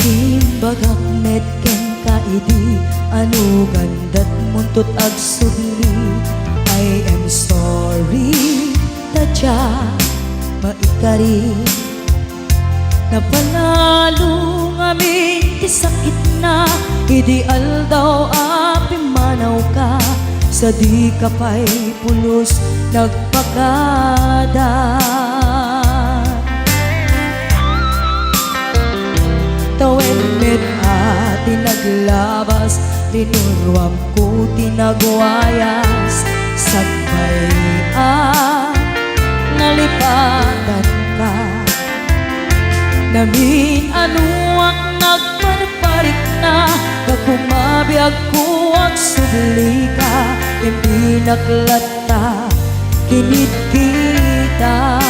Timbagak metken ka idi anu gandat muntut ag subli. I am sorry tadya maikari napanalo ngamin ti sakit na idi aldaw api manaw ka sa di kapay pulos nagpakada. Tawen met ati naglabas tinuruam ko tinagwayas sagbay nalipatan ka namin ano ang nagparparik na kakumabiyag ko ang subli ka hindi naklata kinit kita.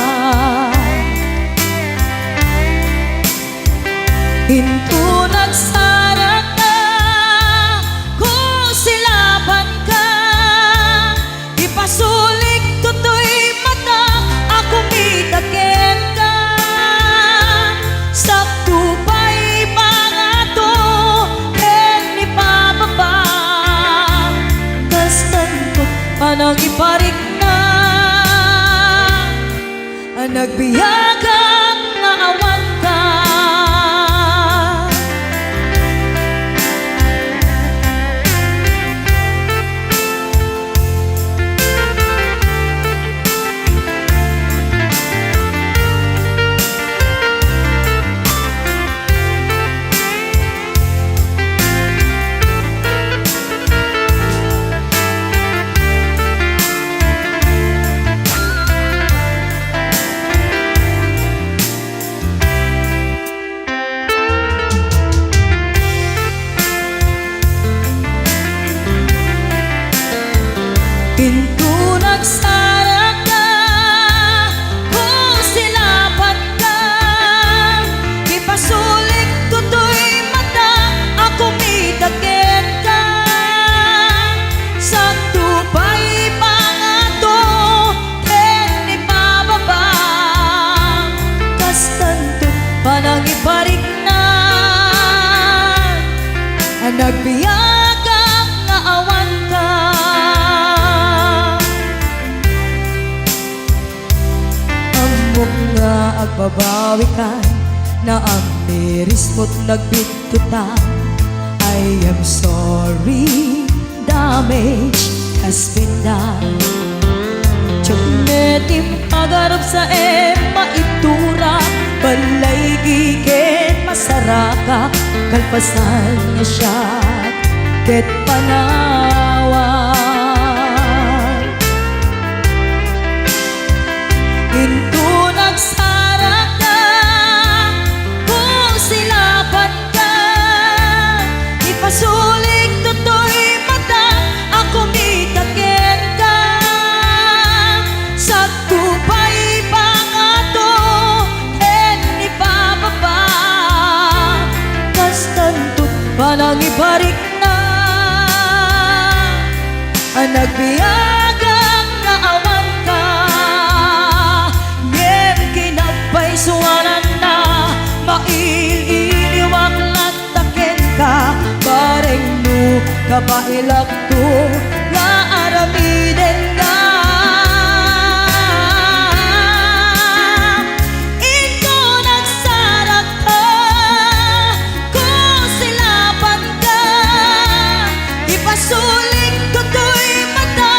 Hinto nagsara ka, kung silaban ka, ipasulik tutoy mata, ako mitaken ka. Sakto pa'y pangato, ken ipababa, kastan ko panang iparik na, nagbiyagang naawan ka. Pinto nagsara ka, kung silaban ka, ipasulik tutoy mata, ako mitaken ka. Sakto pa'y pangato, ken ipababa, kastanto panang iparik na, nagbiyagang naawan ka. Nga agbabawi ka na ang miris mo't nagbitutan. I am sorry, damage has been done. Tiyagnetim agarap sa maitura, balay giket masaraka, kalpasan niya siya ket panawan. Hinto nagsara ka, kung silaban ka, ipasulik tutoy mata, ako mitaken ka. Sakto pa'y pangato, ken ipababa, kastanto panang iparik na, nagbiyagang naawan ka. Suwanan na maililiwag lataken ka, bareng no kapailak to nga aramiden ka. Ito nagsara ka, kung silaban ka, ipasulik tutoy mata,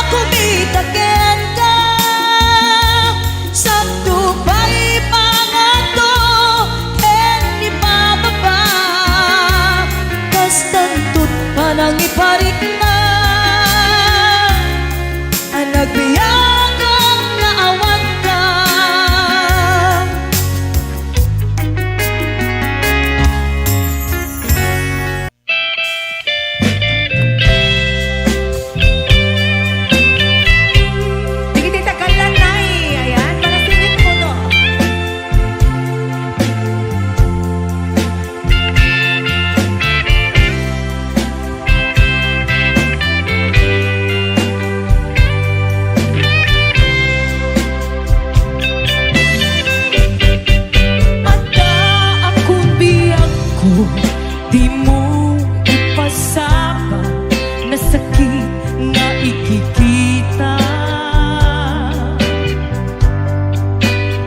ako mitaken ka. Sakto pa'y pangato, ken ipababa, kastanto't panang iparik na, ko di mo ipasama na sakit na ikikita.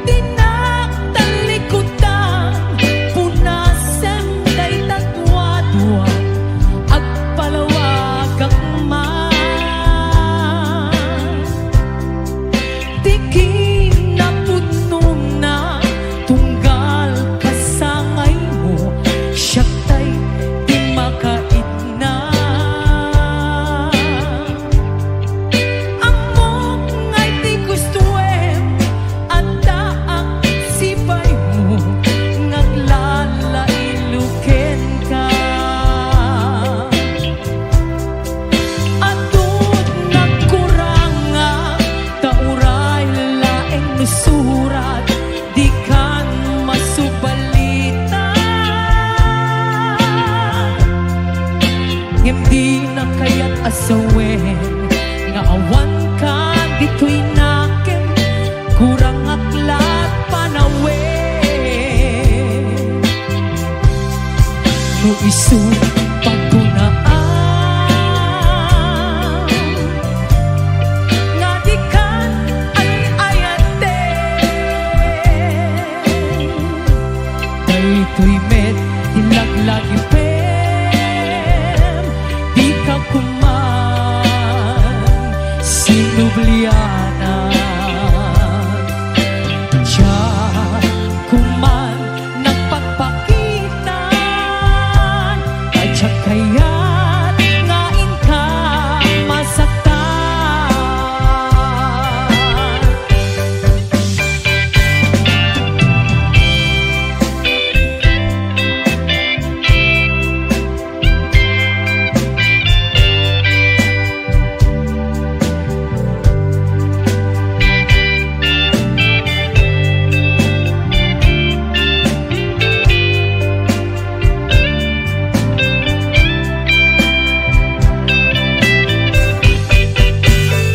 Tinagtalikotang punasan kay tatwa-twa at palawag akman. Tiking na puno na tunggal kasangay mo, siyak tay di makait na. Amok ngay di gustuem at daang sipay mo, ngaglalailuken ka. Atut nagkuranga tauray laeng nusurat, di kan masubalita. Hindi na kaya't asawen nga awan ka dito'y nakin, kurang aklat panawen. No isu pagkunaan nga di kan ay ayate, daytoy met ilaglagi pem, di ka kuman sinubliana. Diya kuman nagpagpakitan, adya kaya't ngain ka masaktan.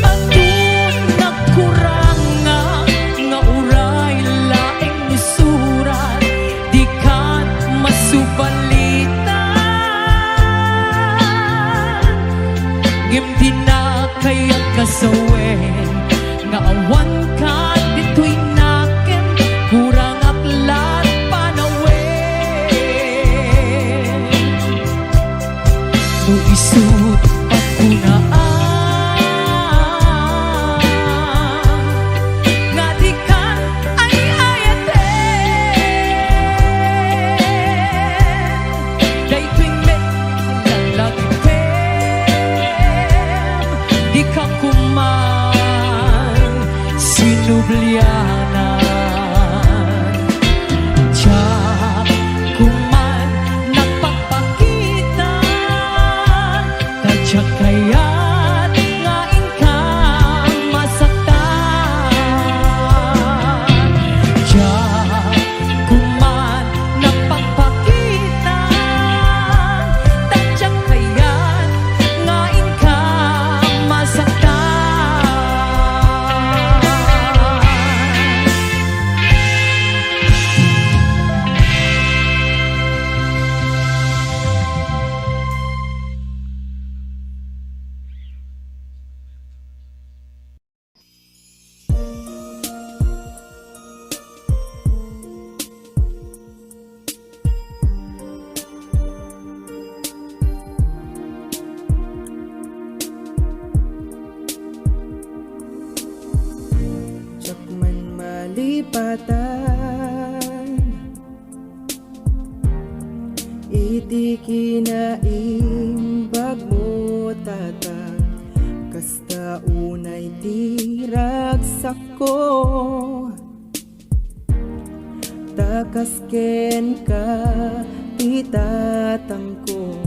Atun nagkuranga nga uray laeng nusurat, di kan masubalitan. Ngem di na kaya't kasawen nga awan ka dito'y naken, kurang aklat panawen. No isut pagkunaan nga di kan ay ayate, daytoy met ilaglagi pem, di ka kuman sinublianan. Diya kuman nagpagpakitan, tadya kaya't ngain ka masaktan. Diya kuman nagpagpakitan, tadya kaya't ngain ka lipatan, iti kinaimbag mo tatag, kasta unay tiragsak ko, takasken ka titatang ko,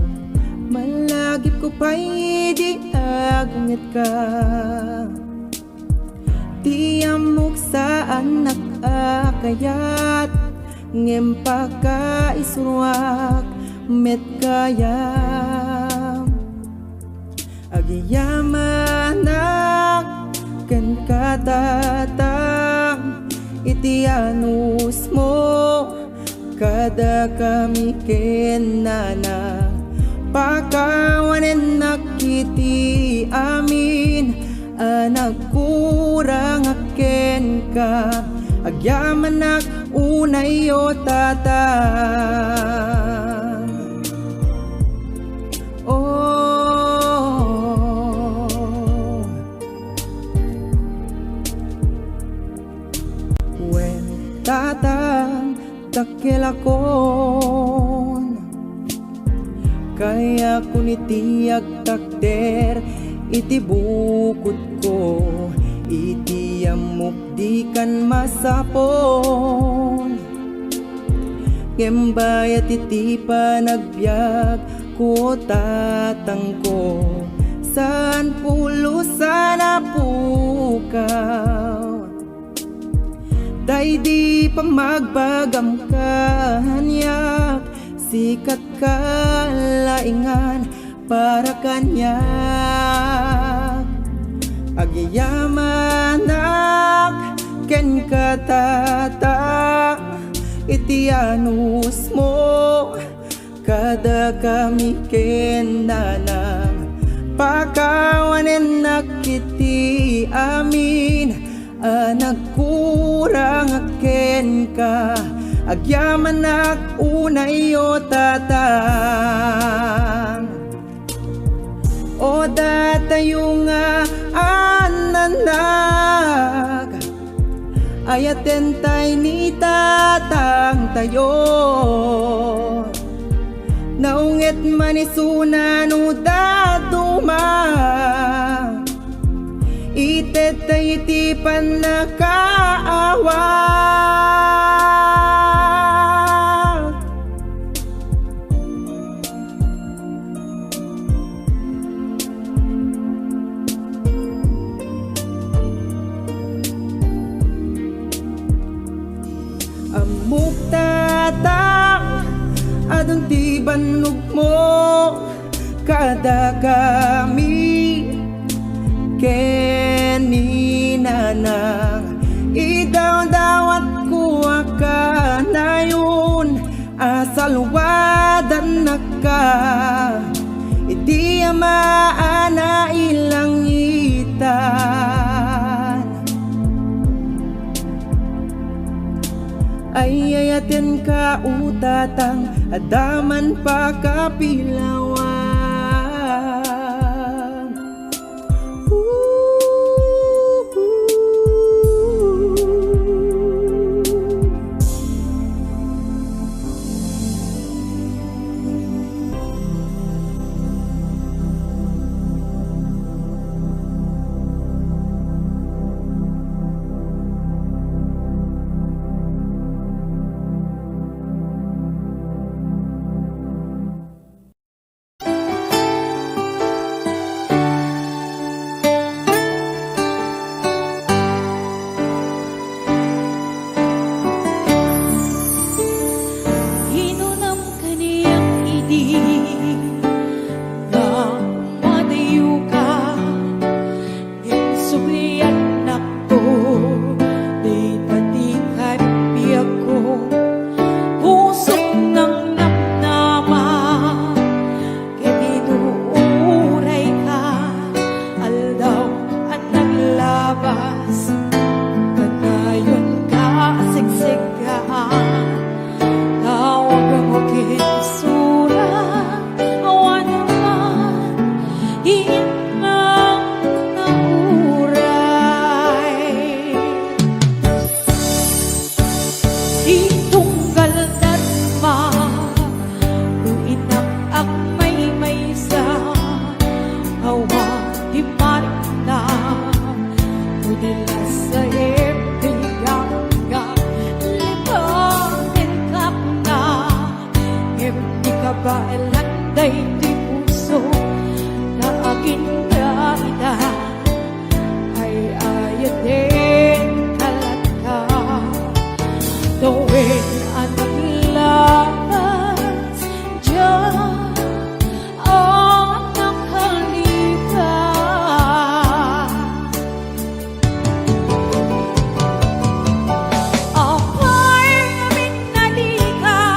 malagip ko pa'y di agngit ka. Tiamok sa anak akayat, ngem paka isruak met kaya. Agiyamanak ken katatang iti anus mo, kada kami kenana pakawanen nakiti amin anak kurang aken ka agyaman nak unay o tata tatang takilakon kaya kunitiyag takder iti bukod ko iti amok di kan masapon ngembayat iti panagbiag ko tatang ko san pulo sana pukaw day di pa magbagam kanyak sikat kalaingan para kanyak agyamanak ken katata iti anus mo kada kami ken nanang pakawanen nakiti amin anak kurang aken ka agyaman nak unay o tatang o datayo nga ananag ayaten tay ni tatang tayo naunget manisunan o daduma itetay iti panakaawa amuk tatang adong ti banug mo kada kami keni nanang idaw-dawat ko ka na yun asalwadan na ka iti amaana ilang itan ay ayatin ka utatang adaman pa kapilawan Apay namin nalika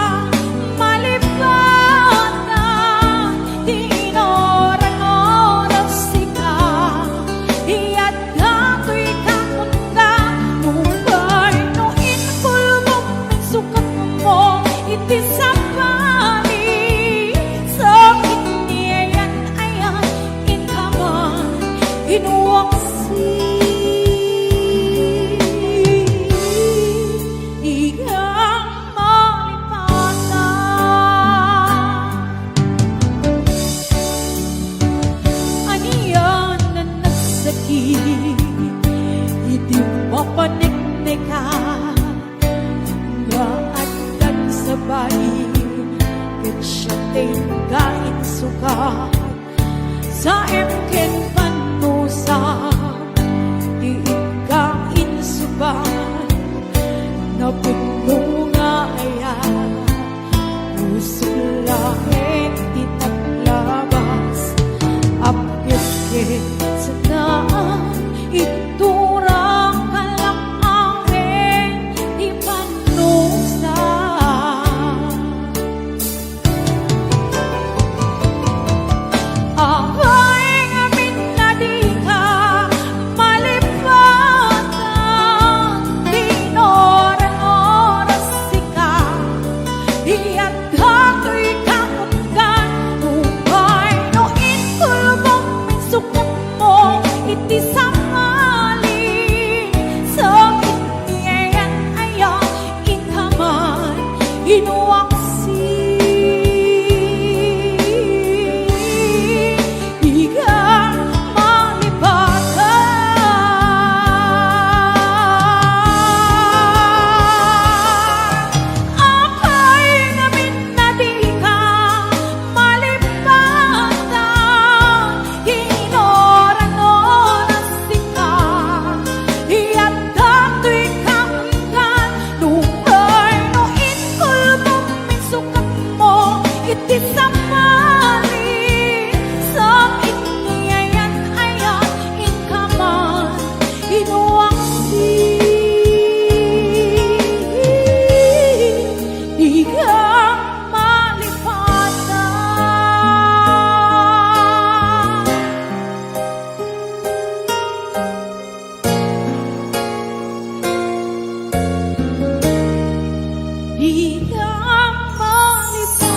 tinggain suka sa emken panusa tinggain suka na puno nga ayan pusong langit itaglabas apit sa naan iturang kalakangin di panusa ako'y ngamin na di ka malipatan di oras ka diyan hato'y kaungan tupay noin kulbong minsukat mo iti sangali sa itiyan ayan ikaman inuwaksi Iga malipatan ako'y ngamin na di ka malipatan hinoran-oras ka iyan dato'y kaungan nupay noin kulbong minsukat mo iti samali sa itiyayan ayan inkaman inuwaksi di ka malipatan di ka malipatan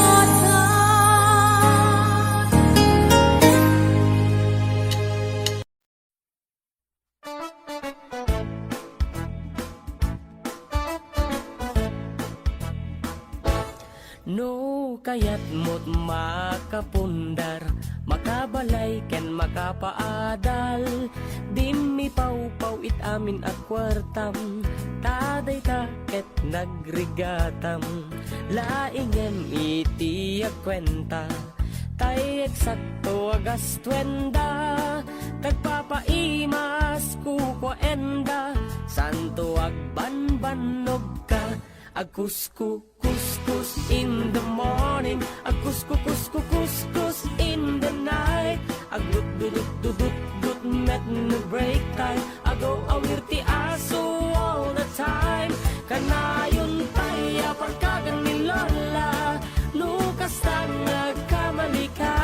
No kayat mo't makapundar makabalay ken makapaadal dimmi pawpaw it amin at kwartam taday ta ket nagrigatam laingem iti kwenta tay eksakto agas twenda tagpapaimas kuko enda santo agbanbanog ka agkusku kuskus in the morning agkusku kusku kuskus in the night aglut dudut dudut dut met no break time ago awirti aso all the time kanayon taya pagkagan ni lola nukas tang nagkamali ka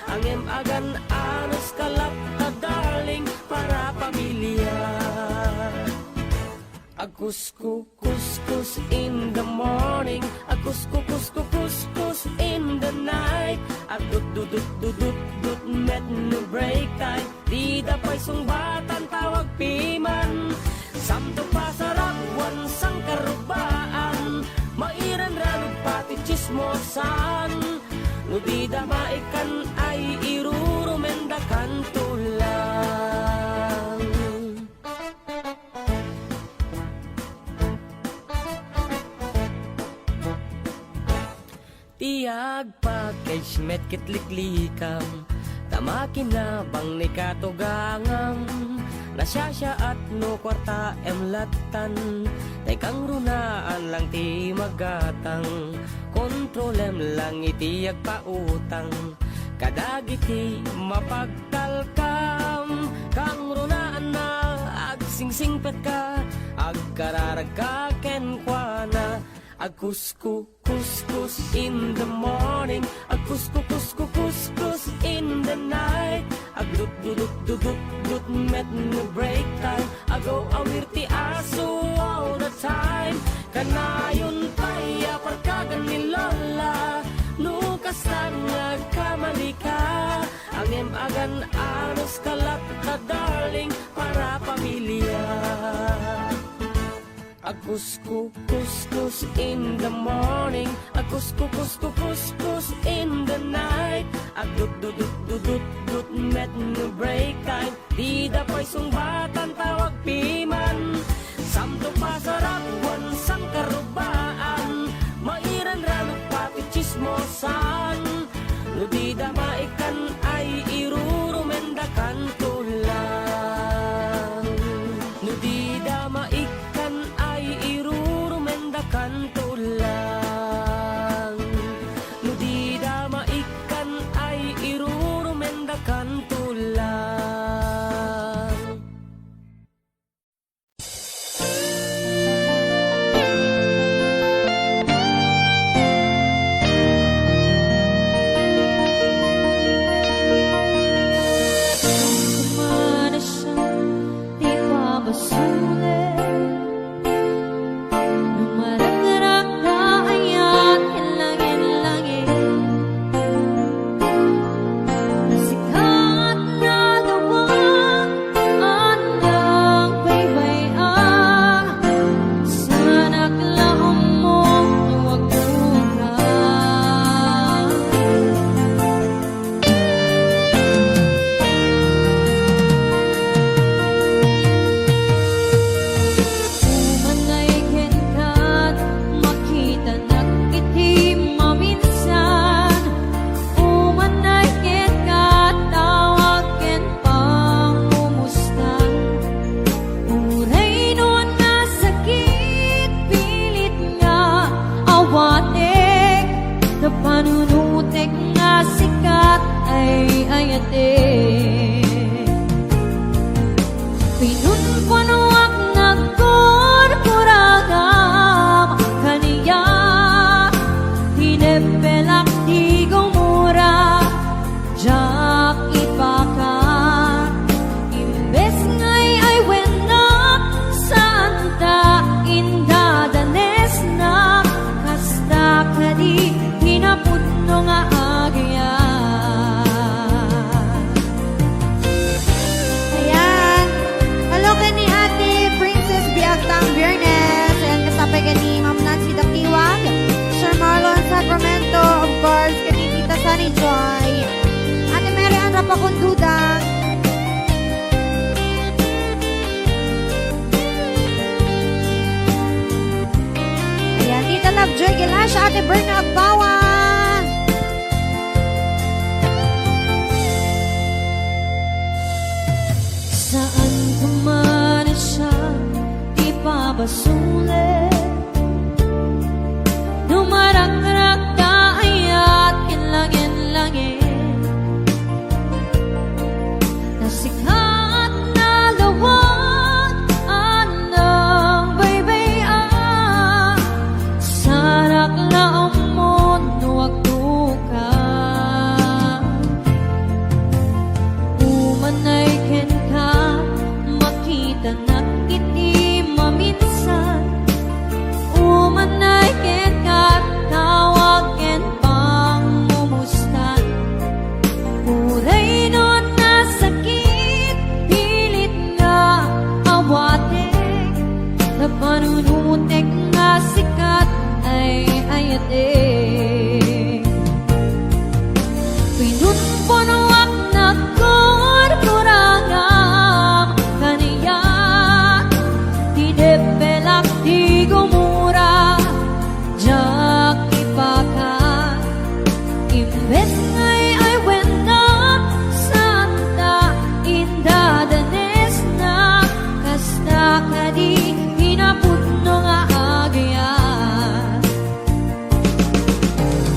ang agan anos kalap na darling para pamilya agkusku kuskus in the morning agkusku kusku kuskus in the night agdut dudut dudut dut met no break time di dapay sungbatan tawag piman samto pasarap wan sang karubaan mairan ranug pati chismosan no di damaikan ay irurumendakan tulang tiyag package met kitliklikam tamakin na bang ni katugangam nasyasya at no kwarta emlatan tay kang runaan lang ti magatang kontrolem lang itiyag pautang kadagiti mapagtalkam kang runaan na agsingsingpet ka agkararag ka kenkwana agkusku kuskus in the morning agkusku kusku kuskus in the night agdut dudut dudut dut met no break time ago awirti aso all the time kanayon taya pagkagan ni lola nukas lang nagkamali ka ang agan anos kalat ka darling para pamilya agkusku kuskus in the morning agkusku kusku kuskus in the night agdut dudut dudut dut met no break time di dapay sungbatan tawag piman samto pasarap wan sang karubaan mairan ranog pati chismosan No di damaikan ay irurumendakan tulang. No di damaikan ay irurumendakan tulang. No di damaikan ay irurumendakan tulang. Kumana siya, di pa masulit. Lumarag-rag na ayat, hilangin-langin. Sikat na lawang, anang baybayan. Sanak lahom mong nuwag-nuwag. Umanay kenkat, makita nag-itim maminsan. Umanay kenkat, tawagen pang umustan. Uray noon na sakit, pilit nga awatek. Na panunutek nga sikat ay ayatek. Pinunpunuak na kurkuragam kaniya. Tinepelak di gumura, jak ipakan. Imbes ngay ay wenak, santa inda danes na. Kasta kadi hinapudno nga agyan. Ayan. Hello ka ni Ate Princess Biagtang Biernes. Ayan, kasapay ka ni Ma'am Nancy Dakiwag, Sir Marlon Sacramento, of course, ka ni Tita Sunny Joy, Ate Mary Ann Rapacundudang, ayan, Tita Lovejoy Gilasha, Ate Berna Agbawan. Saan kumana siya, di pa basulit. Numarag-rag na ayat, kinlangin-langin. Nasikat na lawag, anang baybayan. Sarak laong mo, nuwag-nuwag. Umanay ken ka, makita nag-itim maminsan. Umanay ken ka, tawagen pang umustan. Uray noon na sakit, pilit nga awatek. Na panunutek nga sikat ay ayatek. Pinunpunuak na kurkuragam kaniya. Tinepelak di gumura, jak ipakan. Imbes ngay ay wenak, santa inda danes na. Kasta kadi hinapudno nga agyan.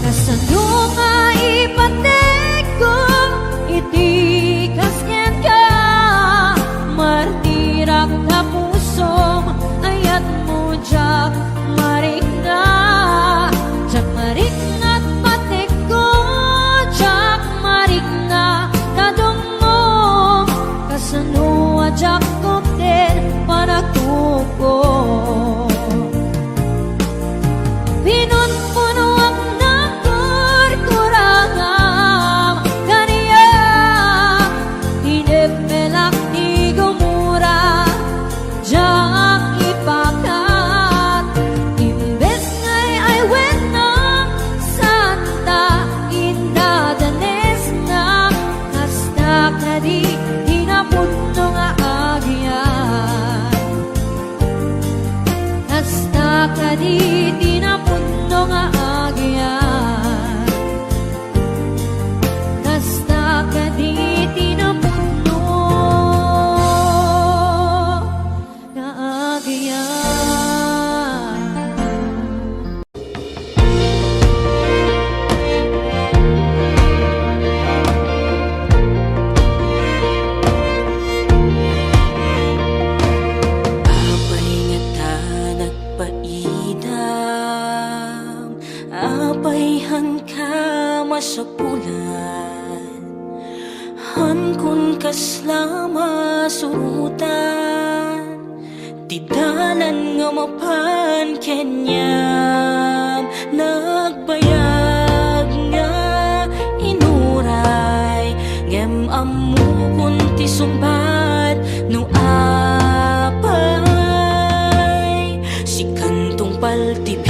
Kasano nga ipatek ko, iti kasken ka. Martirak na pusom, ayat mo jak marik na. Jak marik na't patek ko, masapulan, han kun kaslama surutan, tidalan nga mapan kenyam, nagbayag nga inuray, ngem amu kun ti sumbat no apay, si kantong paltipyag,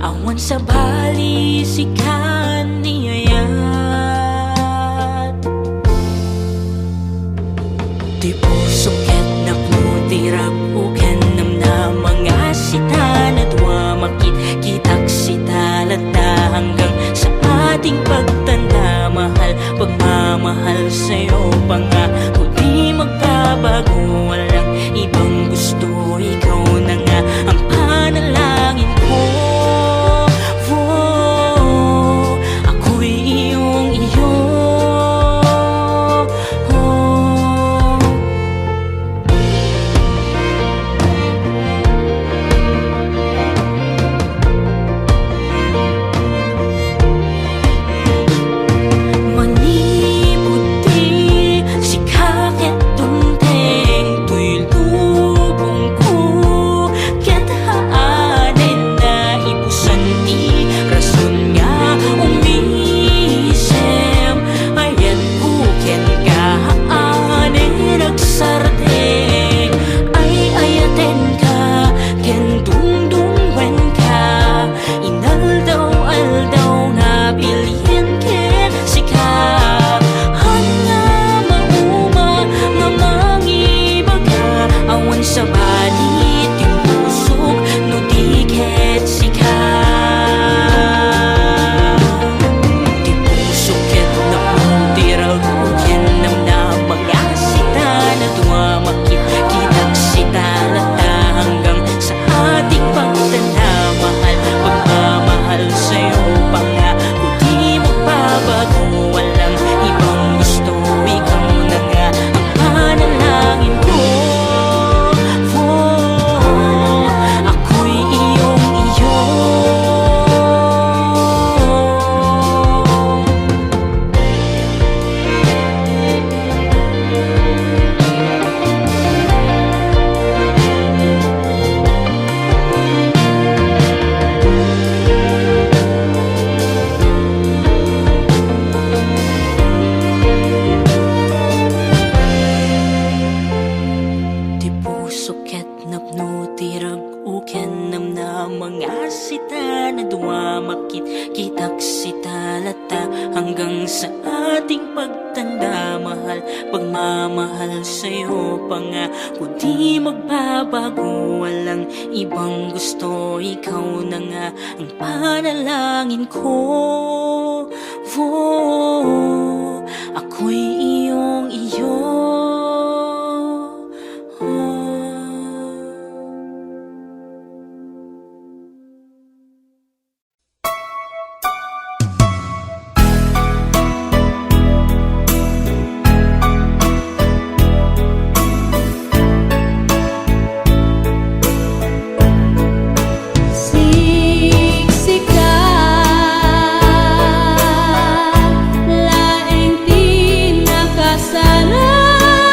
awan sa bali si kaniyayat. Di puso ket nakmutirap uken na mga sita na dua makit-kitak sita lata hanggang sa ating pagtanda. Mahal, pagmamahal sa'yo pa nga, kundi magbabago, walang ibang gusto, ikaw na nga ang panalangin ko. Ako'y iyong iyo. Manibuti si kakit tunteng tuy lubong ko, ket haanen na ibusan ti rason nga umisem, ayan buken ka haanen nagsardeng, ay ayaten ka ken dungdungwen ka, inaldaw-aldaw na bilhin ken sika, hanga mauma nga mangibaga, awan sa balit yung pusok no di ket sika. Di puso ket napuntirag uken nam na mga sita na dumamakit kitag sita lata hanggang sa ating pagtanda. Mahal, pagmamahal sa'yo pa nga, kundi magbabago, walang ibang gusto, ikaw na nga ang panalangin ko. Ako'y iyong iyo. Di puso ket napnutirag uken nam na mga sita na dumamakit kitak sita lata hanggang sa ating pagtanda. Mahal, pagmamahal sa'yo pa nga, kundi magbabago, walang ibang gusto, ikaw na nga ang panalangin ko. Ako'y iyong iyo. Siksika, laeng tinakasalan.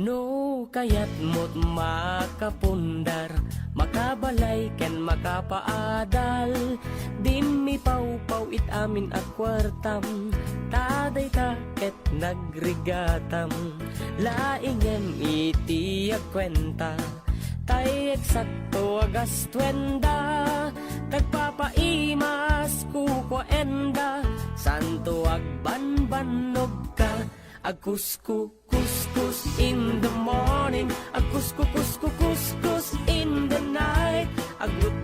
No kayat mo't makapundar, makabalay ken makapaadal. Dimmi pau-pau it amin at kwartam, taday ta ket nagrigatam. Laingem iti agkwenta, tay eksakto agas twenda. Tagpapaimas kukwenda, santo agbanbanog ka. Agkuskus in the morning, agkuskus in the night. Agdut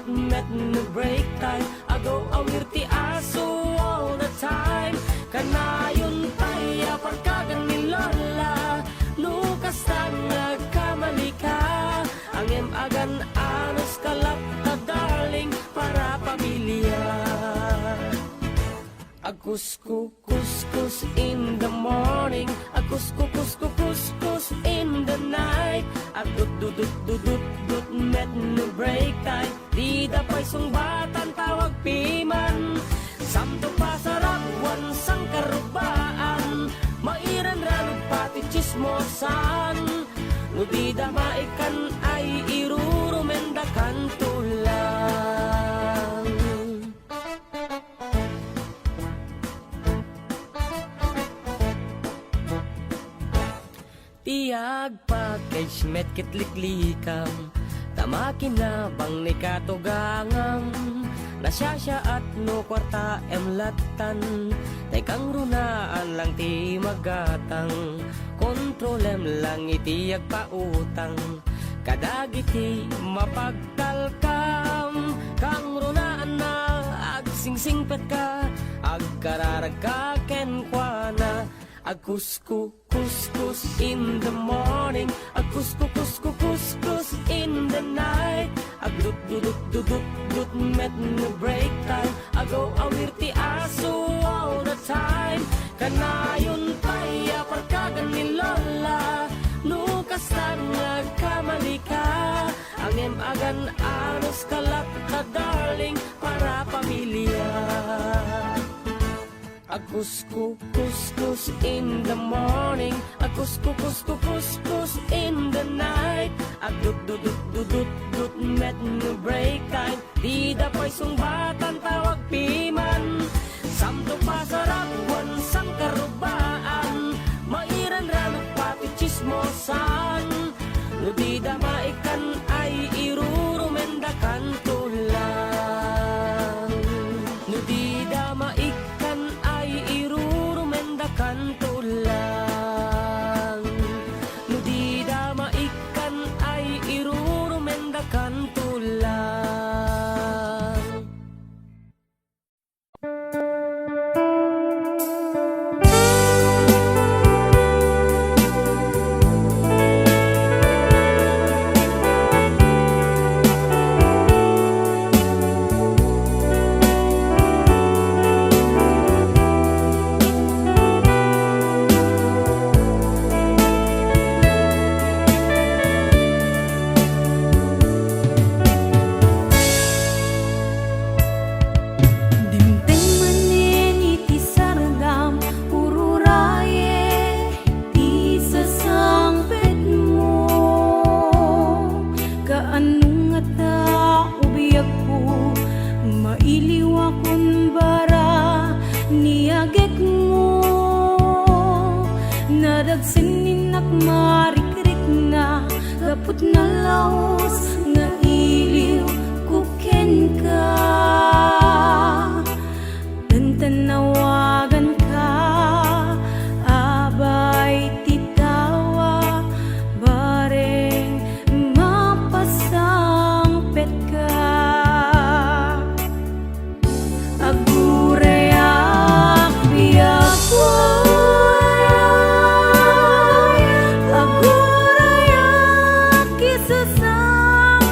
met no break time, agaw awir ti aso all the time. Kanayon tayo pagkagan ni Lola, nukas tang nagkamali ka. Ang agan anos kalap na darling para pamilya. Agkuskus in the morning, agkuskus in the night. Agdut met no break time, di dapay sungbatan tawag piman. Samto pasarapwan sang karubaan, mairan ranod pati chismosan. No di damaikan ay irurumendakan tulang. Tiyag package met kitliklikam, tamakin na bang ni katugangam. Nasyasya at no kwarta emlatan, tay kang runaan lang ti magatang. Kontrolem lang itiyag pautang, kadagiti mapagtalkam. Kang runaan na agsingsingpet ka, agkararag ka kenkwana. Agkuskus in the morning, agkuskus in the night. Agdut met no break time, agaw awir ti aso all the time. Kanayon tayo pagkagan ni Lola, nukas tang nagkamali ka. Ang agan anos kalap ka darling para pamilya. Agkuskus in the morning, agkuskus in the night. Agdut met no break time, di dapay sungbatan tawag piman. Samto pasarapwan sang karubaan, mairan ranot pati chismosan. No di damaikan ay irurumendakan tulang. No di damaikan ay irurumendakan tulang. No di damaikan ay irurumendakan tulang. Dimteng manin iti sardam, ururaye ti sasangpet mo. Kaanong nga ta ubiyag ko, mailiwa kun bara niagek mo. Nadagsininak marikrik na, kaput na laos nga iliw kuken ka. Tanawagan ka, abay titawa, bareng mapasangpet ka. Agurayak biyagway, agurayak isasang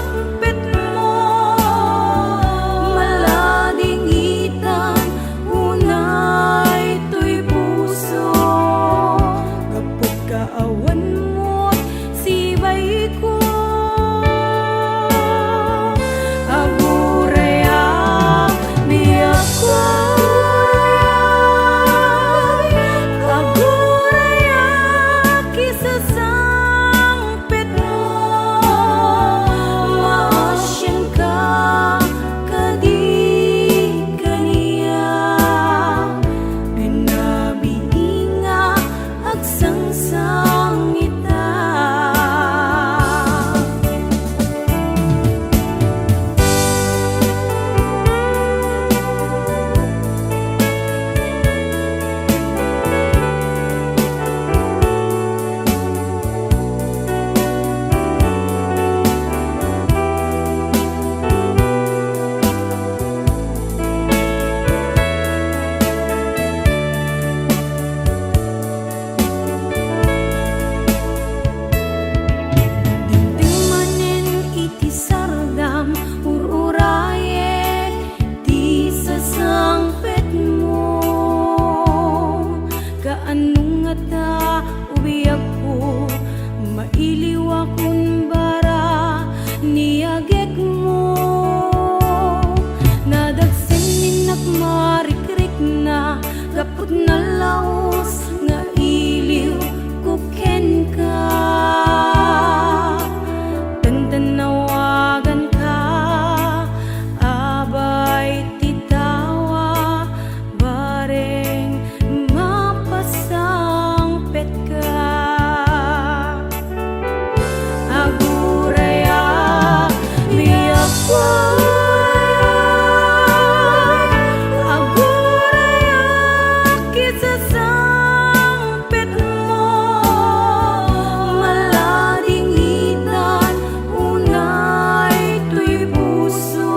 makunbara niagek mo nadagsen ninak marikrik na gapot na laos nga iliw kuken ka tantanawagan ka abay titawa bareng mapasang pet ka aguraya liyakway aguraya kisasang pet mo malading hitan unay tuy puso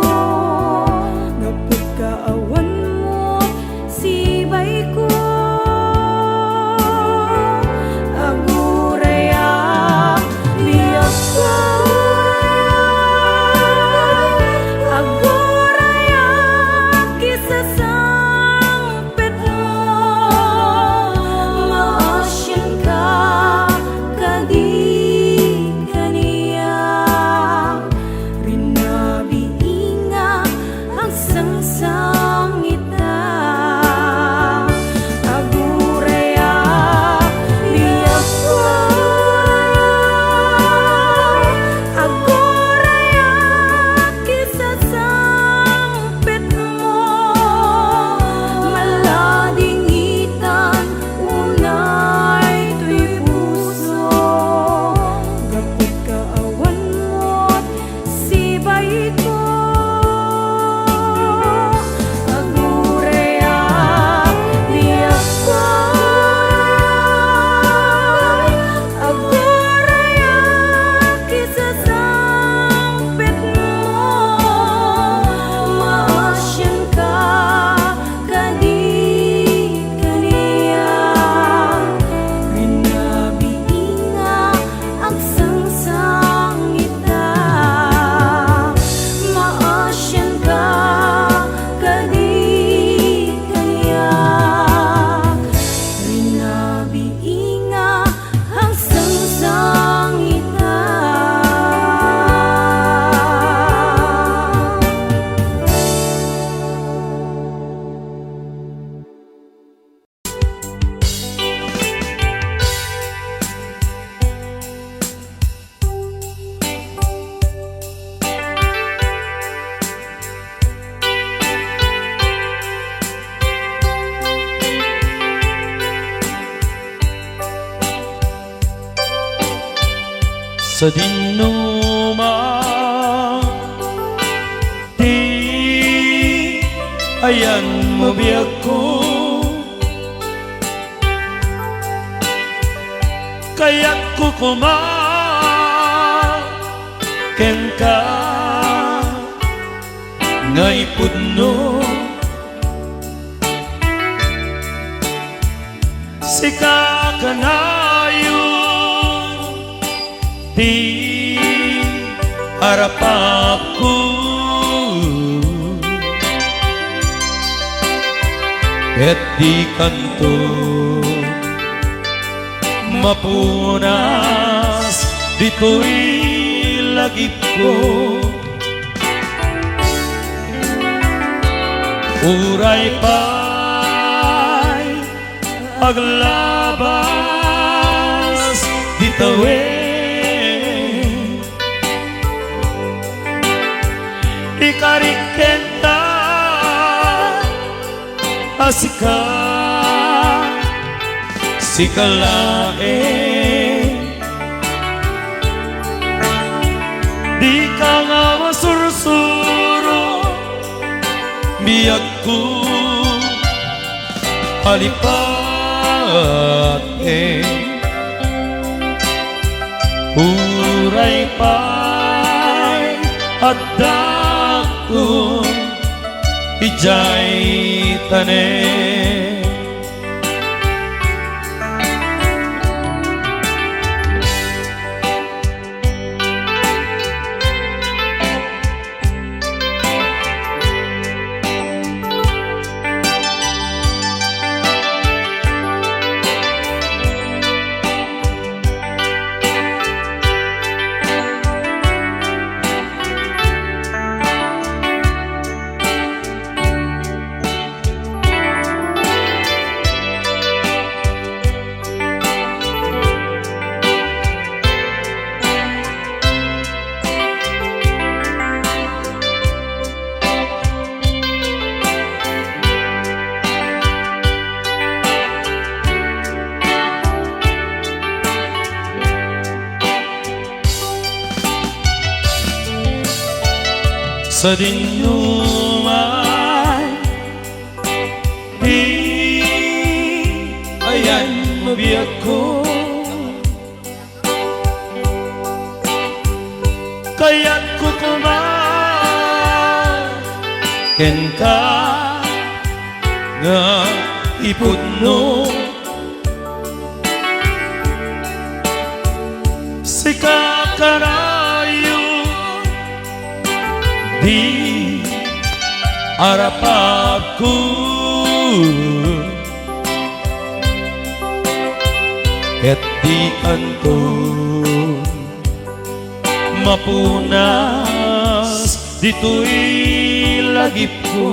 napot kaawan mo sibay ko aguraya liyakway aguraya kisasang pet mo maasyan ka kadi kaniya rinabiinga ang sangsangita aguraya liyakway aguraya kisasang pet mo malading hitan unay tuy puso gapot kaawan mo't sibay ko aguraya liyakway aguraya kisasang pet mo maasyan ka kadi kaniya rinabiinga ang sangsangita maasyan ka kadi kaniya rinabiinga ang sangsangita sa dinuma di ayan mo biyak ko kaya't ko ken ka nga ipudno sika kanayo di harap ko et di kanto mapunas dito'y lagip ko uray pa'y paglabas ditawin ikarikenta asika sikalae di ka nga masursuro biyak ko palipat uray pa'y adakon ijay tanen sa dinuman. Di ayan mabiyak ko, kaya't ko kumaken ka nga ipudno. Si kakarayo di arapag ko, ket di anto mapunas dito'y lagip ko.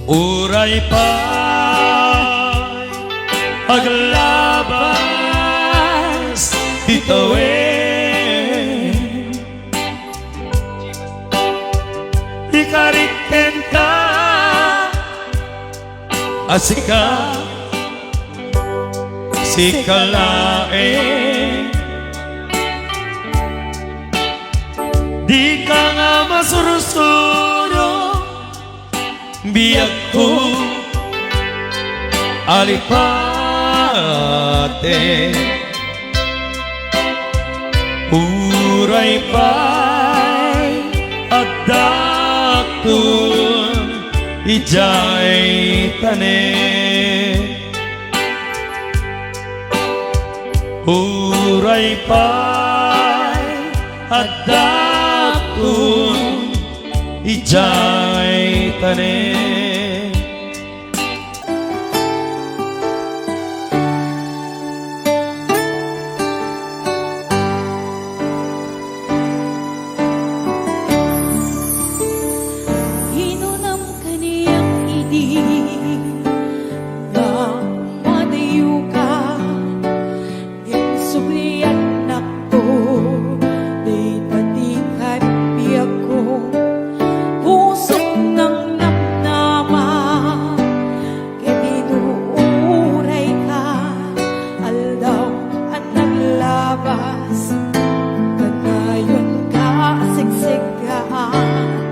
Uray pa'y paglabas ditawin, ikariken ka asika sikalae. Di ka nga masurusuro, biyak ko alipate. Uray pa'y agdakton ijay tanen. Uray pa'y agdakton ijay tanen. Hinunam kaniyang idi nga madayo ka, insublian ako, di patikan biyak ko, pusok ng namnama, kaya tinuuray ka, aldaw at naglabas, kanayon ka sigsigaan.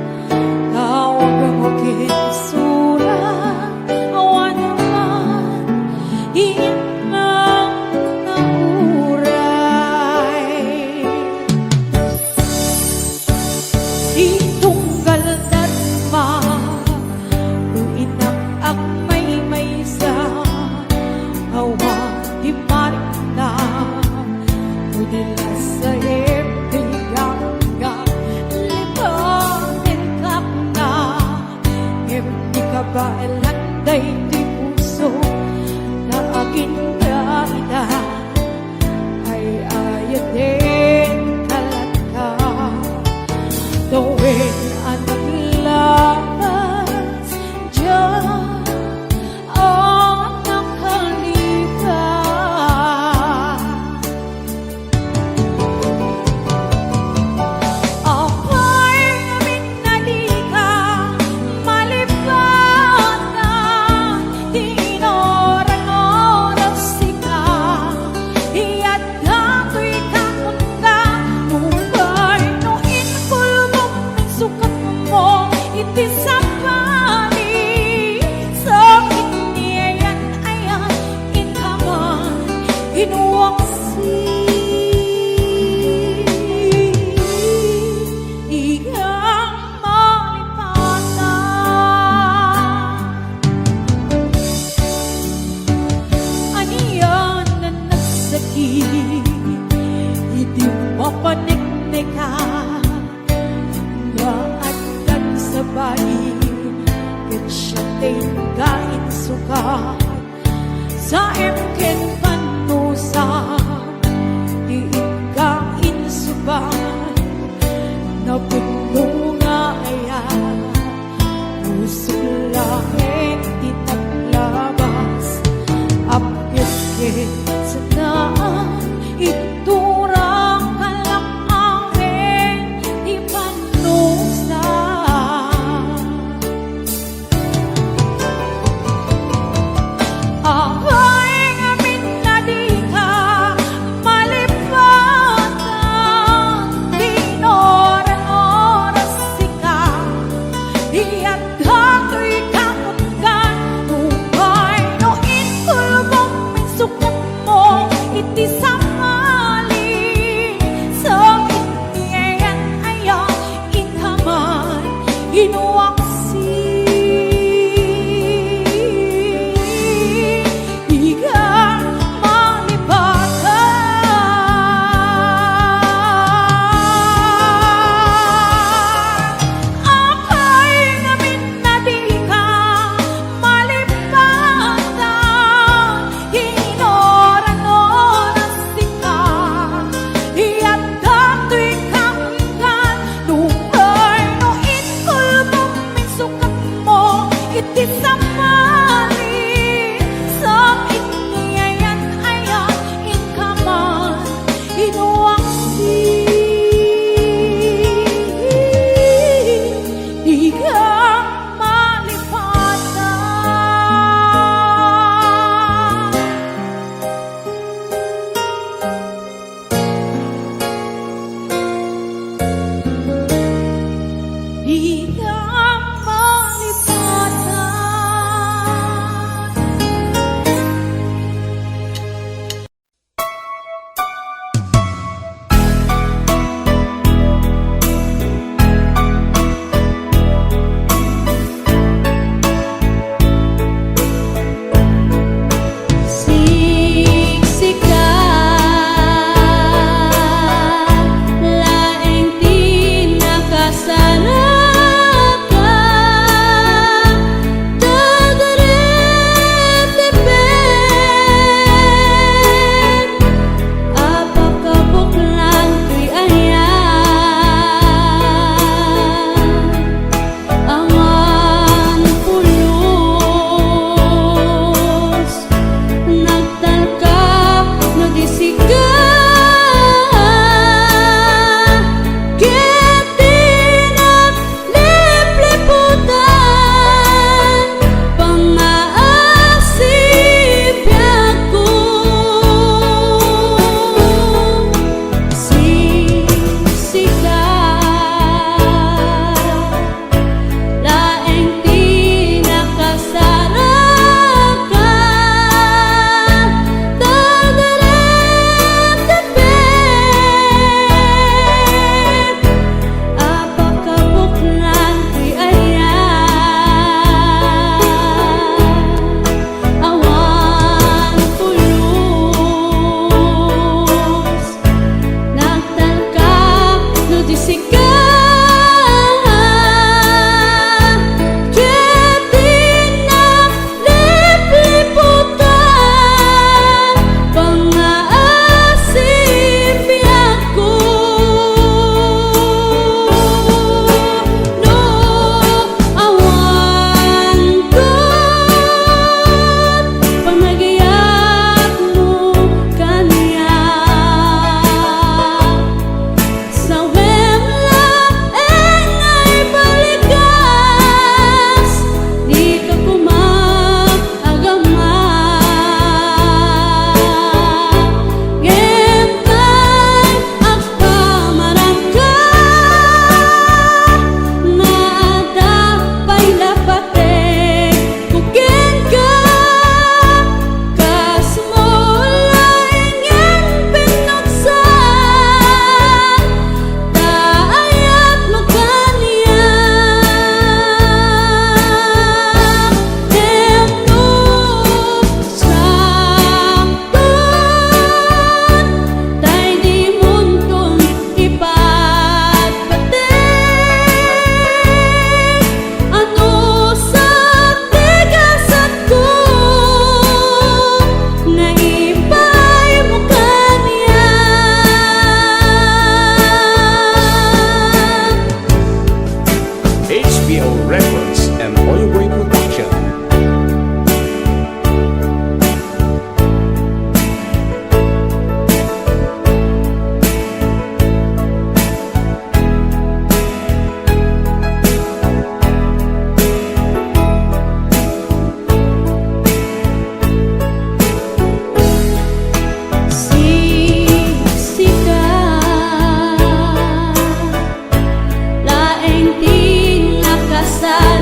Tawag mo kinsura, awan naman, inang nauray. Itunggal darma, uinak ang may-maysa, awa di marik na, udila sa ibigang lipanin ka na. Hindi ka ba elanday di puso na aking kaina ay ayatin kalat ka. Tuwing ang naglabas dyan ang nakalipas. Apay namin na di ka malipatan, di inoran-oras ka, iyan dato'y kakunda, nubay no inkulmong ng sukat mo, iti sa pari, sa iniyan ayan, inkaman, inuwaksi. Iyang malipatan, aniyan na nagsakit, hindi mapaniknik ka, nga at nagsabay, ket siya tinggain suka, sa emken panusa, iinggain suban, nabunga ayan, puso langit di naglabas, apyat-kit sa daan, iturang kalakangin, di panusa. Ahoy nga Iyan hato'y kaunggan Tungay no inkulbong Minsukat mo iti samali Sa iniyan ayan Inhaman inuwaksi Igan malipatan Apay namin na di ka malipatan Hinoran-oras di ka Iyan dato'y kaunggan Nungay no inkulbong minsukat mo Iti samali Sa iniyan ayan inkaman inuwaksi Igang malipatan Igang malipatan Siksika laeng tinakasaraka Dagarit-ipin apakabuklan tuy ayan Awan pulos nagtalkap no disiga Kitinap lipliputan Pangaasip yaku Siksika laeng tinakasaraka Dagarit-ipin apakabuklan tuy ayan Awan pulos nagtalkap no disiga Kitinap lipliputan Pangaasip yaku No awan kat Panagiyak mo kaniya Sa wemla engay balikas Di ka kumag-agama Ngentay agpamaran ka Nadapay lapate Kugin ka Kas mo laing pinuksan Taayat mo kaniya Tempo sakton Tay di muntong ipatpatik Ano sa tigasat ko Naipay mo kaniya HBO Records and Oyoboy Production. Siksika laeng tinakasaraka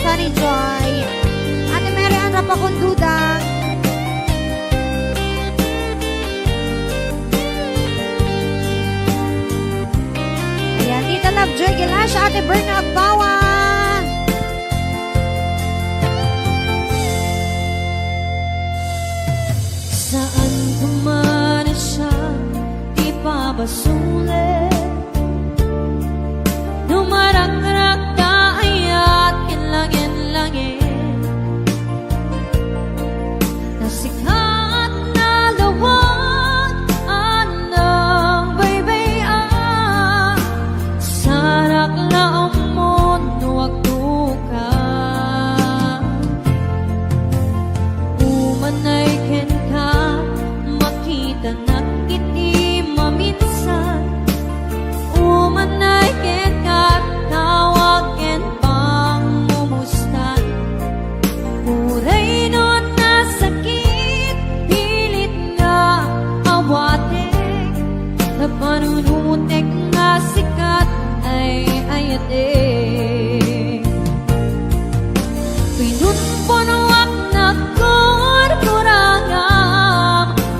Sunny Joy. Ate Mary Ann Rapacundudang. Ayan, Tita Lovejoy Gilasha, Ate Berna Agbawa. Saan kumana siya, di pa ba sulit? Numaragrak na ayat kinlangin-langin, nasikat na lawag anang baybayan, sarak na ang mundo agdukan. Umanay ken ka, makita na kiti maminsan. Umanay ken ka, tawagen pang mumustan. Puray nun na sakit, pilit nga awatek, na panunutek nga sikat ay ayatek. Pinunpunuak na kurkurangam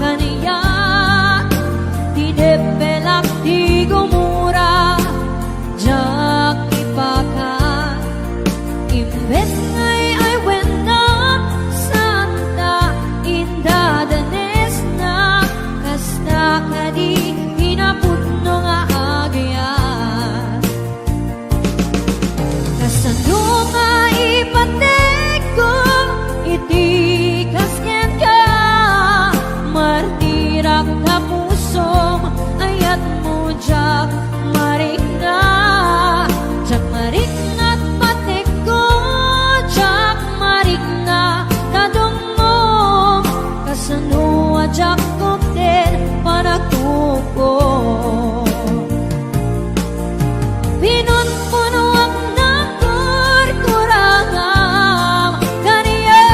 kaniya, di depelak di gumura, jak ipakat. Imbes ngay ay wenda, santa inda danes na, kasta kadi hinapudno nga agyan. Kasano nga ipatek ko, iti kasken ka, martirak na pusom, ayat mo jak marik na. Jak marik na't patek ko, jak marik na kadong mo. Kasano jak kokten panagtuko. Pinunpunuak na kurkurangam kaniya,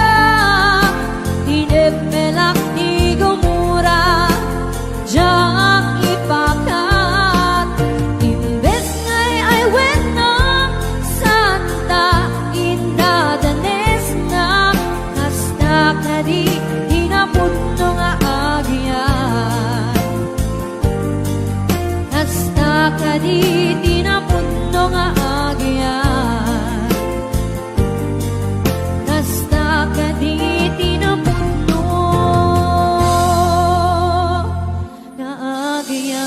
di depelak di gumura, jak ipakat. Imbes ngay ay wenang, santa inda danes na, kasta kadi hinapudno nga agyan. Kasta kadi tinapudno nga agyan. Kasta kadi tinapudno nga agyan.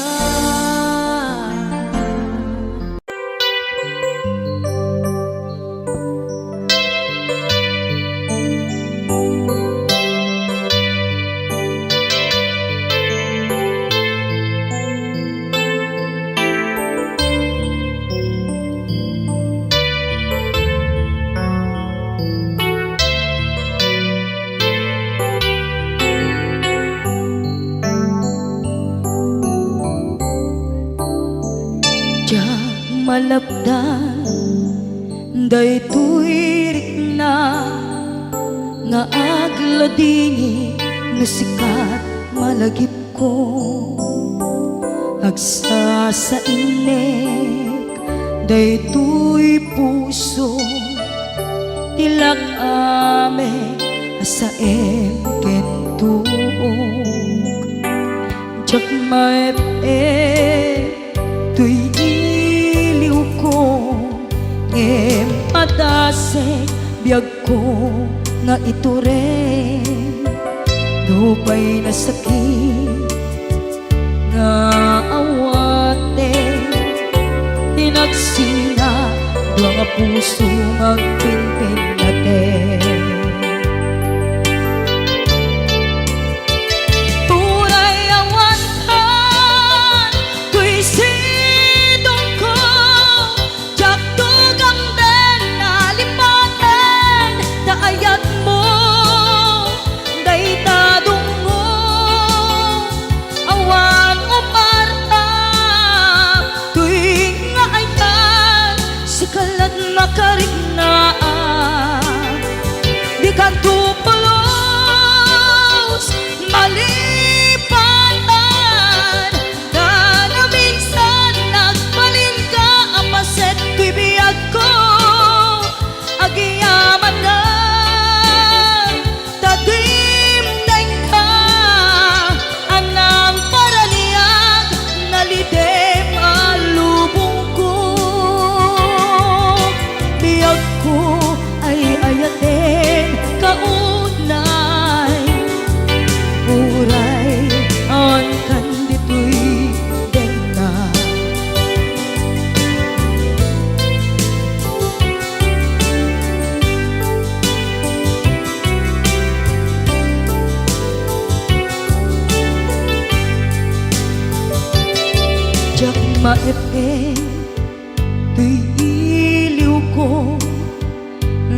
Diyan malabdan, day tuwirik na, nga agladini, nasikat malagip ko. Agsa sa inek, day tuy puso, tilak ame, asaem kentuog. Jak maep tuy iliw ko, ngem padasek biyag ko nga ito rin. Dupay na sakit nga awate, tinagsina dua nga puso magpinpin natin. Tunay awantan, tuy sidong ko, jak tugang den nalipaten, naayat mo, day tadong mo, awan umarta, tuy nga ayan, sikalat makarig na, maepeng tuiliw ko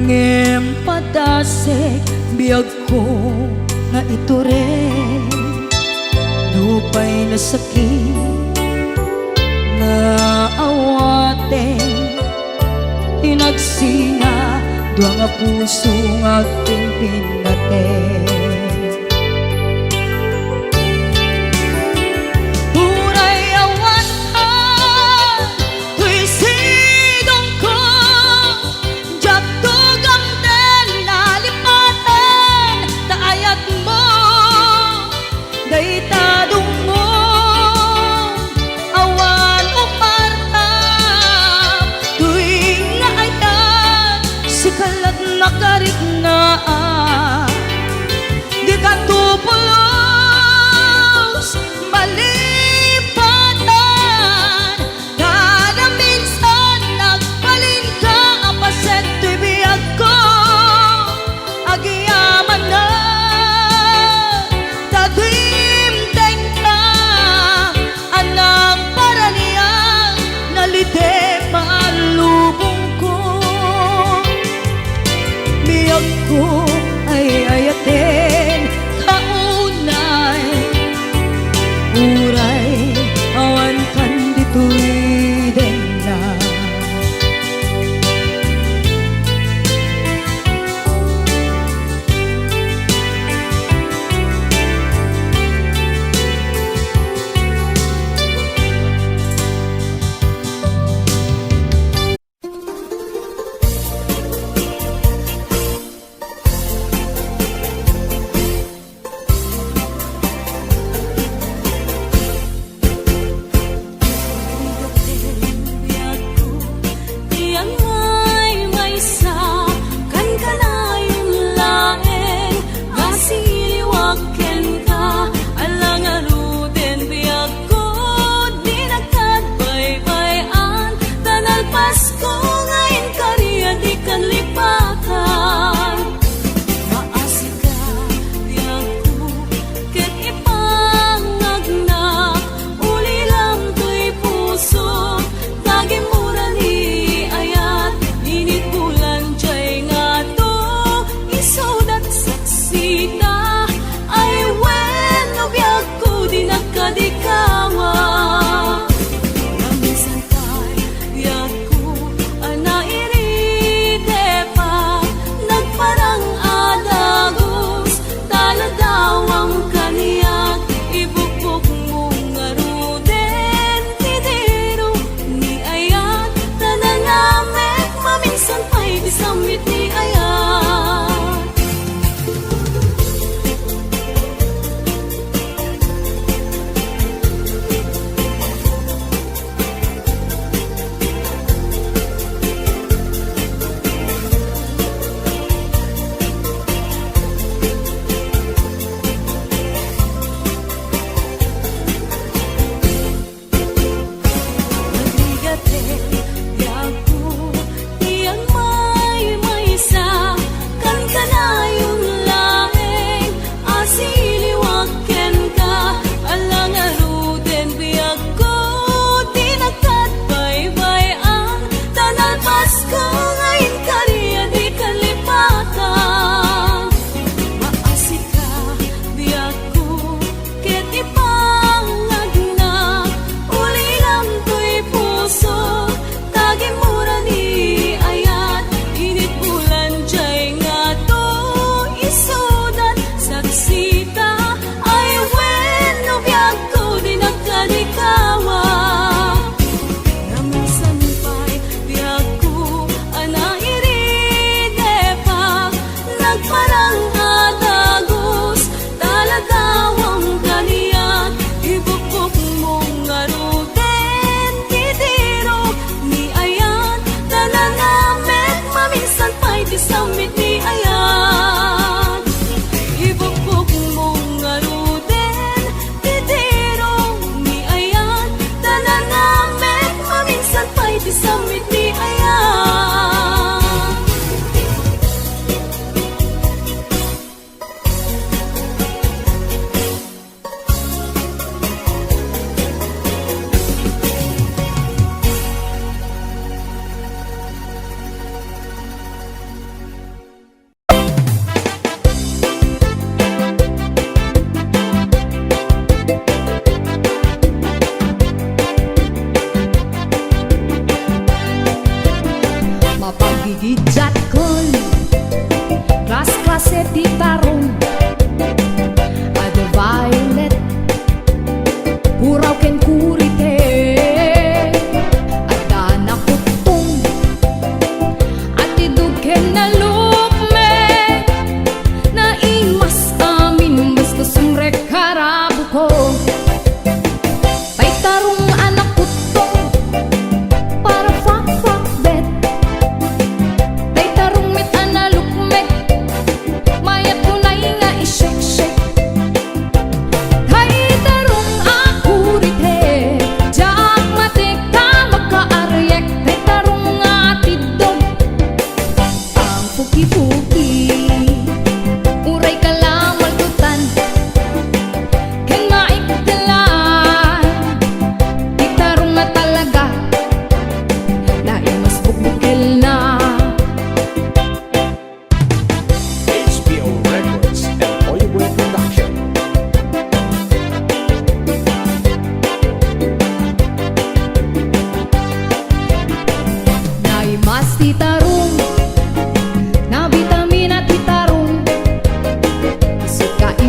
ngem padasek biyag ko nga ito rin dupay na sakit na awaten tinagsinga dua nga puso nga aking pinaten. Uray awatan tuy sidong ko jak tugang den nalipatan taayat mo daytadong mo awan uparta tuwing nga ayan si kalat nakarik na di ka tupulos malipatan kada minsan nagpalin ka apaset tuy biyag ko agiyaman na tagimteng ka anang para niya nalite malubong ko biyag ko ay ayaten kaunay uray awan kan dito'y den na.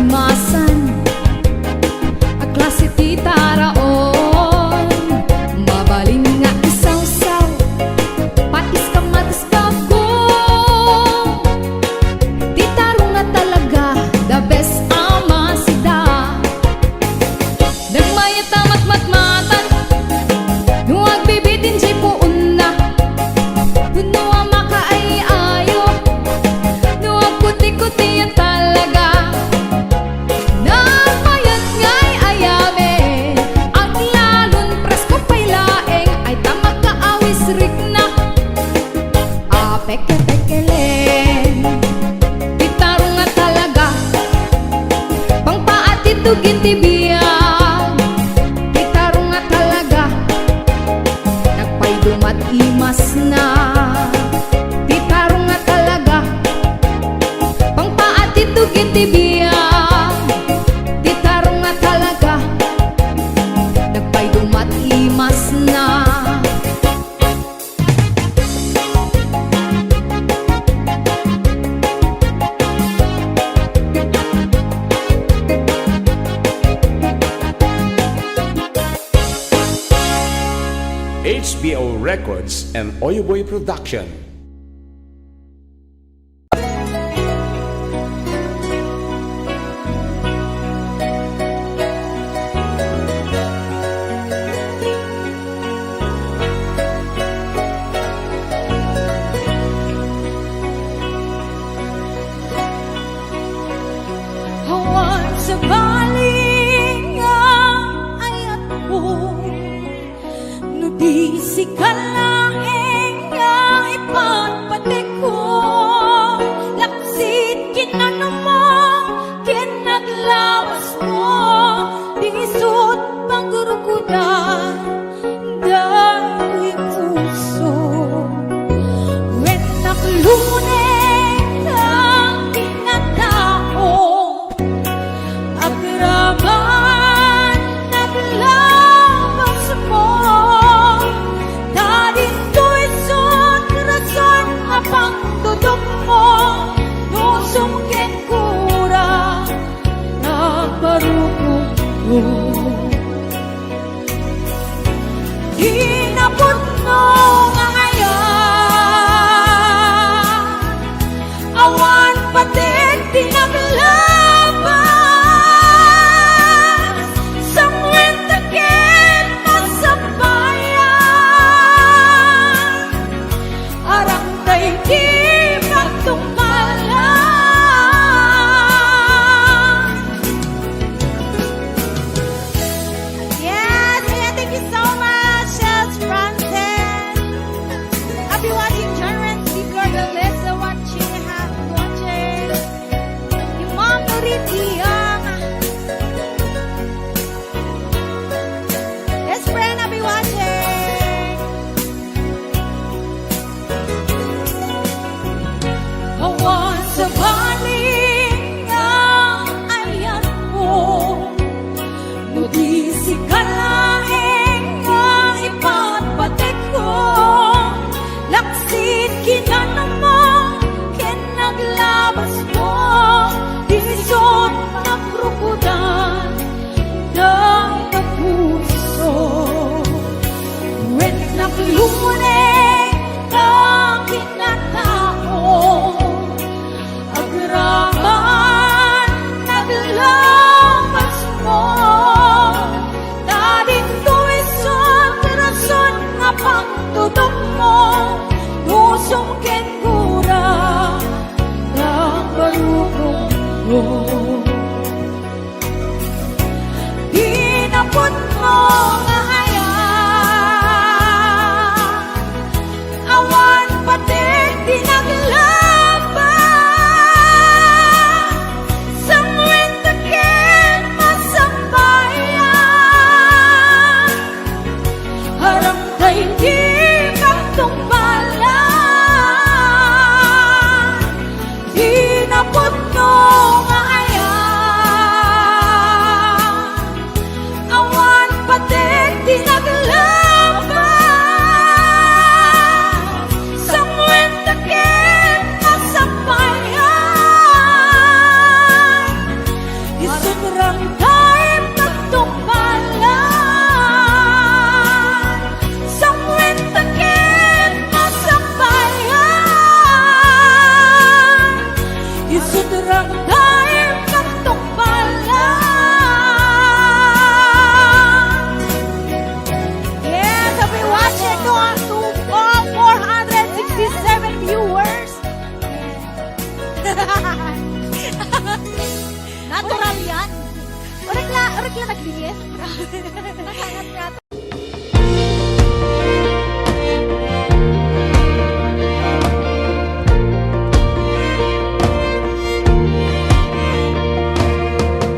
imasan a klase ti taraon mabalin nga isaw-saw patis kamatis ko ti taro nga talaga the best ama sida nagmayat tamat matmatan nuwag bibitin jay puun na puno ang makaayayo nuwag kuti-kuti yan talaga nagmayat nga'y ayame ang lalon presko pa'y laeng ay tamag kaawis rik na peke-pekelen pitaro nga talaga pang paatitugin ti biyag pitaro nga talaga nagpaydumat imas na pitaro nga talaga pang paatitugin ti biyag pitaro nga talaga nagpaydumat imas na HBO Records and Oyoboy Production. Hawan sa baling ayat ko Nudisi ka laeng nga ipagpatik ko Laksit kinano mo, kinaglawas mo Dingisot panggurugudan, dahil puso Wet naklunin ang tinatao Akraman naglabas mo Dari mahal yan. Orak lang nagbigay. Nakangat nga.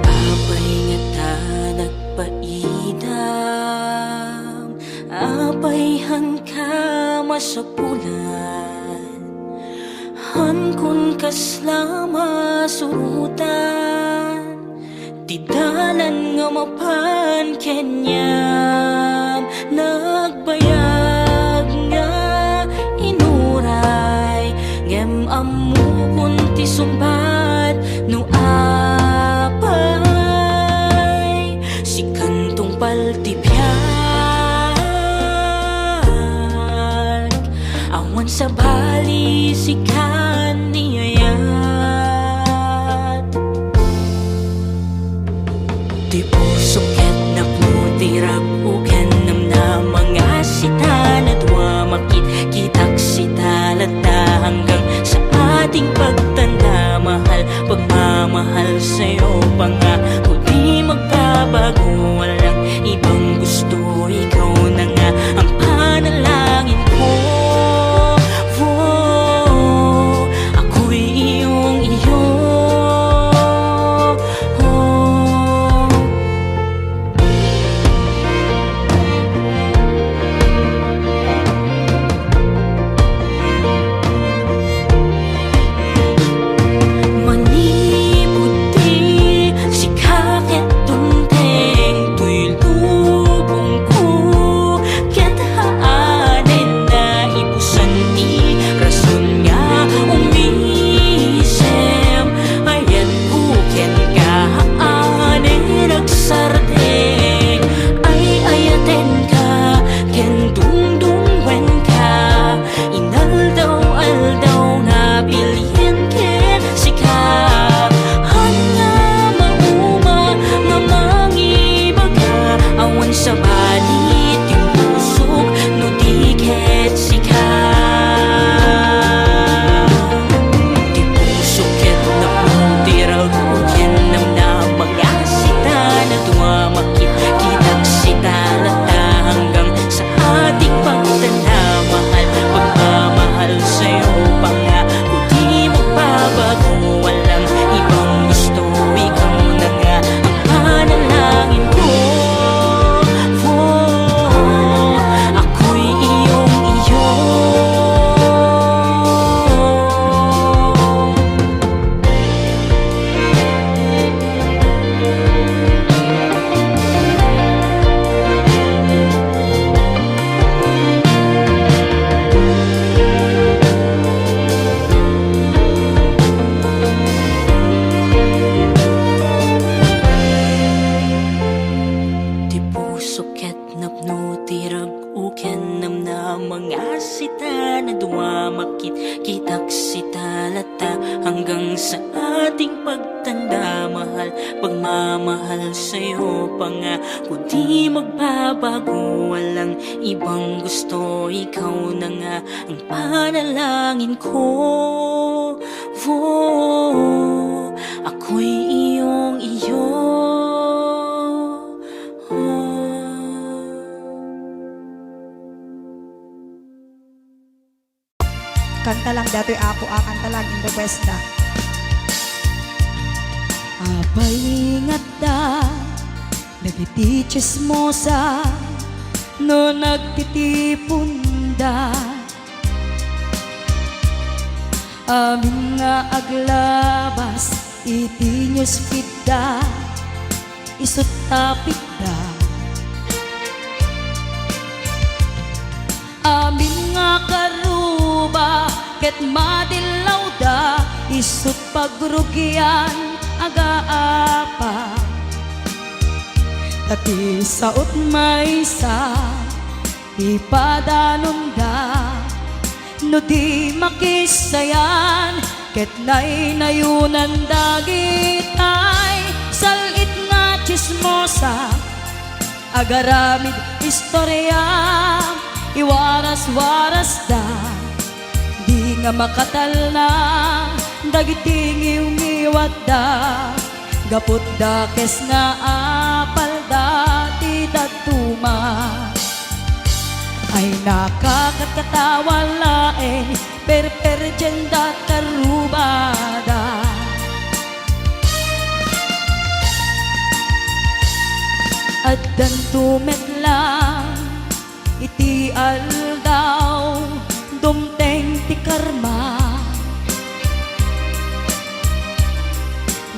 Apay nga ta nagpaidam, apayhan ka masapulan, han kun kaslama surutan, tidalan nga mapan kenyam, nagbayag nga inuray, ngem amu kun ti sumbat no apay, si kantong paltipyag, awan sa bali si kaniyayat. Di puso ket napnutirag uken na mga sita na duwamakit kitak sita lata hanggang sa ating pagtanda mahal, pagmamahal sa'yo pa nga kundi magbabago, walang ibang gusto, ikaw na nga ang panalangin ko. Oh, ako'y iyong iyo. Maniputi si kakit tunteng tuy lubong ko ket haanen na ibusan ti rason nga umisem ayan uken ka haanen nagsardeng ay ayaten ka ken dungdungwen ka inaldaw-aldaw na bilhin ken sikap hanga mauma nga mangibaga awan sa balit yung pusok no di ket sikap. Di puso ket napuntirag uken nam na mga sita na dumamakit kitang sita lata hanggang sa ating pagtanda mahal, pagmamahal sa'yo pa nga kundi magbabago, walang ibang gusto, ikaw na nga ang panalangin ko. Oh, ako'y iyong iyo. Di puso ket napnutirag uken nam na mga sita na duwamakit kitak sita lata hanggang sa ating pagtanda mahal, pagmamahal sa'yo pa nga kundi magbabago, walang ibang gusto, ikaw na nga ang panalangin ko. Oh, ako'y iyong iyo. Kanta lang dato'y ako, kanta lang in the best da. Apay ingat da, nagiti chismosa, no nagtitipon da. Amin nga aglabas, iti news feed da, isut tapik da. Amin nga karuba, ket madilaw da, isut pagrugyan aga-apa. Tati saot maysa, ipadanon da, no di makisayan, ket naynayunan dagit ay salit nga chismosa, agaramid istorya, iwaras-waras da, di nga makatal na dagiting iwat da, Gapot dakes nga apal dati datuma ay nakakatawa laeng perperjenda karubada. At dan tumetlang iti aldaw dumteng ti karma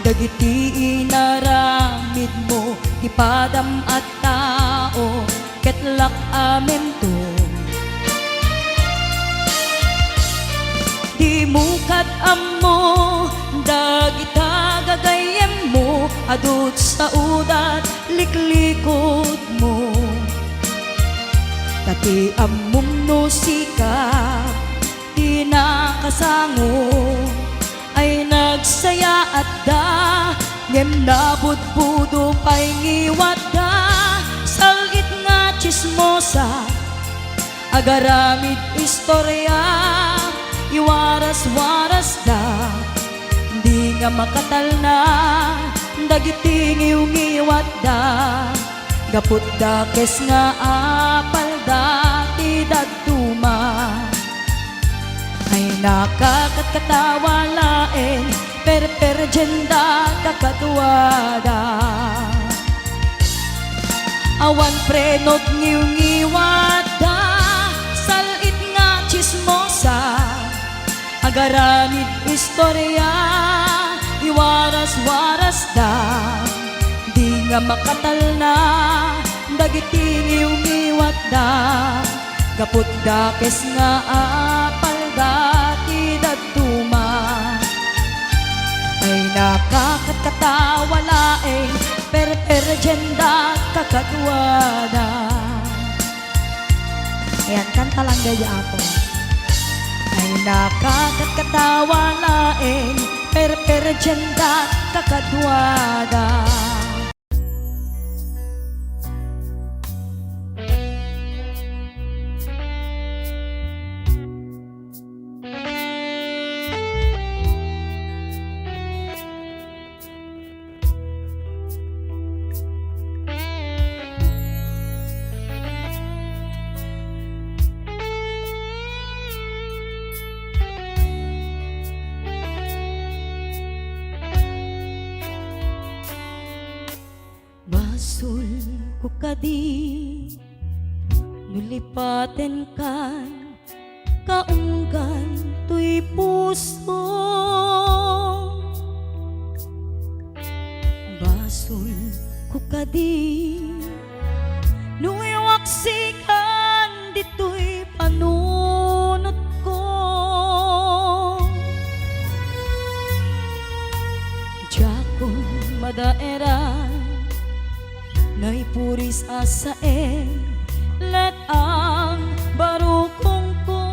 dagiti inaramid mo ti padam at tao ketlak amen to di mukat ammo dagita gagayem mo adut sa udat liklikod mo tati ammum no sikap di nakasango ay nagsaya at da ngem nabudbudo pay ngiwat da salit nga chismosa agaramid istorya iwaras-waras da di nga makatal na dagiti ngiw-ngiwat da gaput dakes nga apal dati daduma ay nakakatawa laeng perperjenda kakatuwada awan prenot ngiw-ngiwat da salit nga chismosa agaramid istorya iwaras-waras da di nga makatal na dagiti ngiw-ngiwat da gaput dakes nga apal dati daduma ay nakakatawa laeng perperjenda kakatuwada. Ayan, kanta lang gaya ako. Ay nakakatawa laeng perperjenda kakatuwada. Basul ko kadi nulipaten kan kaunggan tuy puso basul ko kadi nuiwaksikan dito'y panunot ko jakon madaeran naipuris asae let ang barukong ko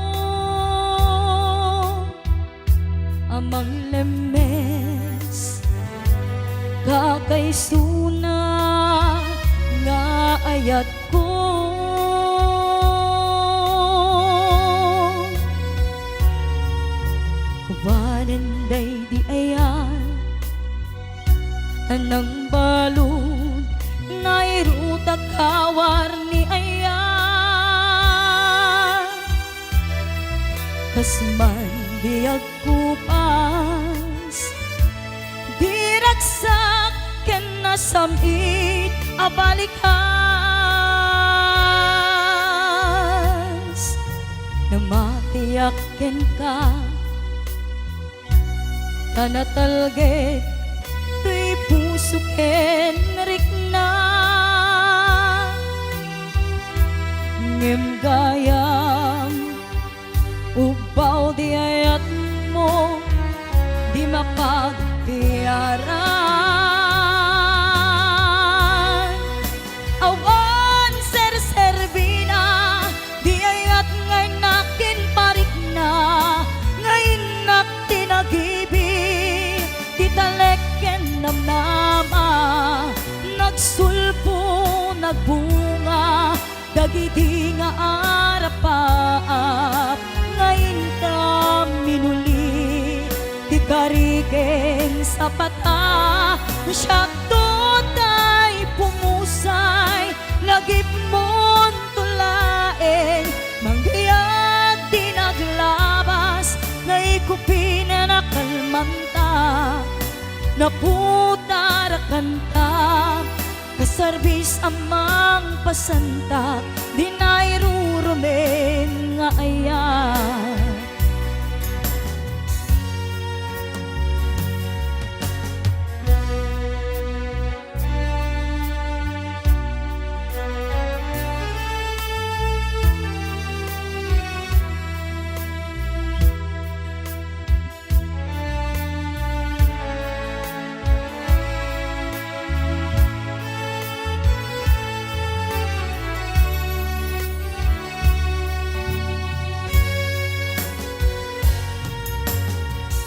amang lemes kakaisuna nga ayat ko wanenday di ayan anang balon nairuta kawar ni ayan kasman di agkupas diragsak ken nasamit abalikas namatiyak ken ka tanatalget tuy puso ken rikna ngem gayam ubaw di ayat mo di mapagtiyaran awan ser-servina di ayat ngay nakin parik na ngayon nak tinagibi titaleken namnama nagsulpo nagbunga dagiti nga arapaap ngayon ka minuli ti kariken sa pata Syakto tay pumusay lagip mon tulaeng manggayag di naglabas naikupi na nakalmanta naputar kanta kasarbis amang pasanta di nairurumen nga ayan.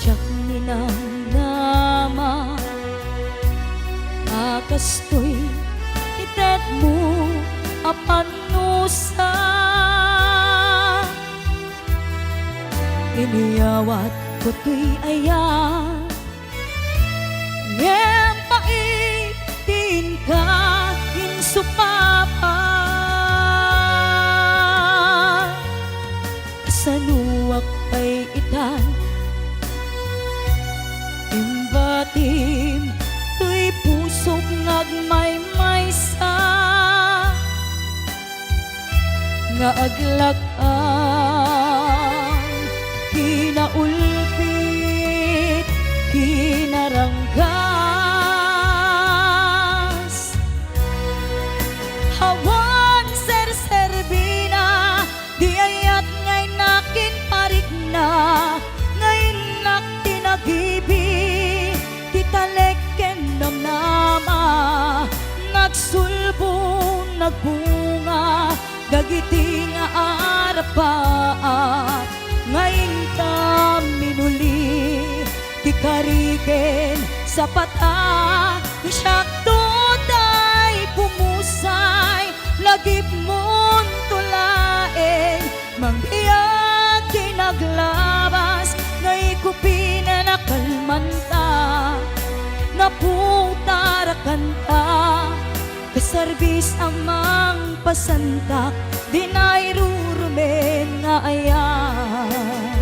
Tiyak ninang nama akastoy itet mo apanusa iniyawat ko tuy ayan ngem paitin ka insupapa kasanuak pa'y itan imbatim tuy pusok ngagmaymaysa nga aglakan kinaulpit kinaranggas hawan serserbina di ayat ngay nakin parik na ngayon nak tinagibi taleken namnama nagsulbong nagbunga dagiti nga arapa ngayon ta minuli ti kariken sa pata syakto tay pumusay lagip mon tulaeng manggayag di naglabas naikupi na nakalmanta naputar kanta kasarbis amang pasantak di nairurumen nga ayan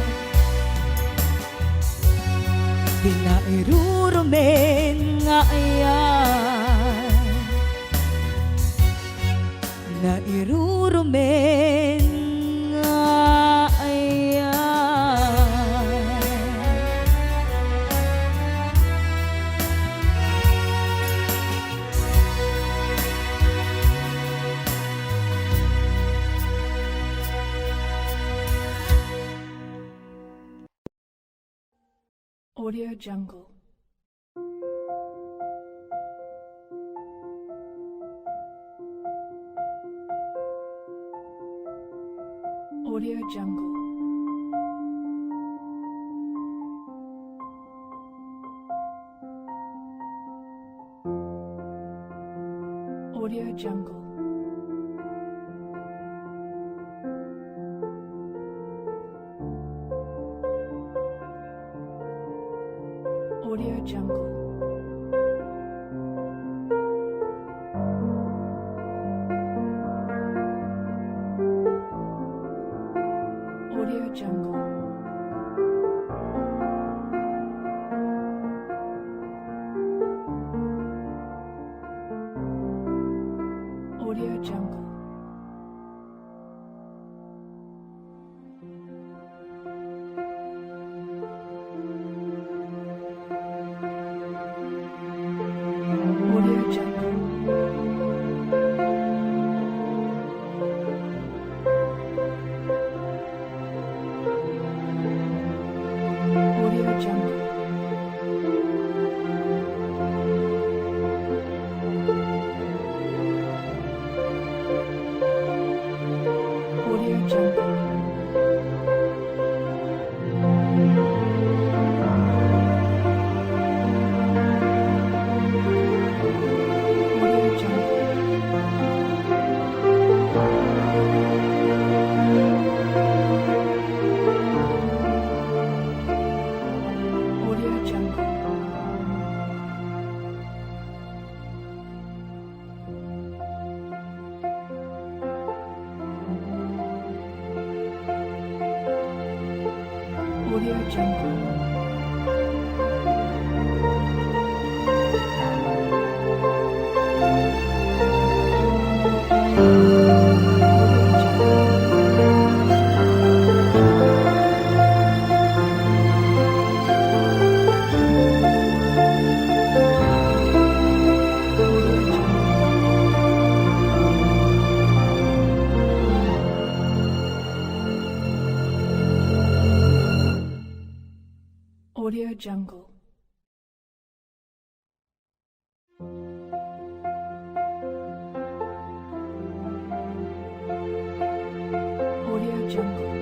di nairurumen nga ayan nairurumen nga ayan. Audio Jungle. Audio Jungle. Audio Jungle. Audio Jungle. Audio Jungle. Audio Jungle. Audio Jungle. Audio Jungle. Audio Jungle. Audio Jungle. Audio Jungle.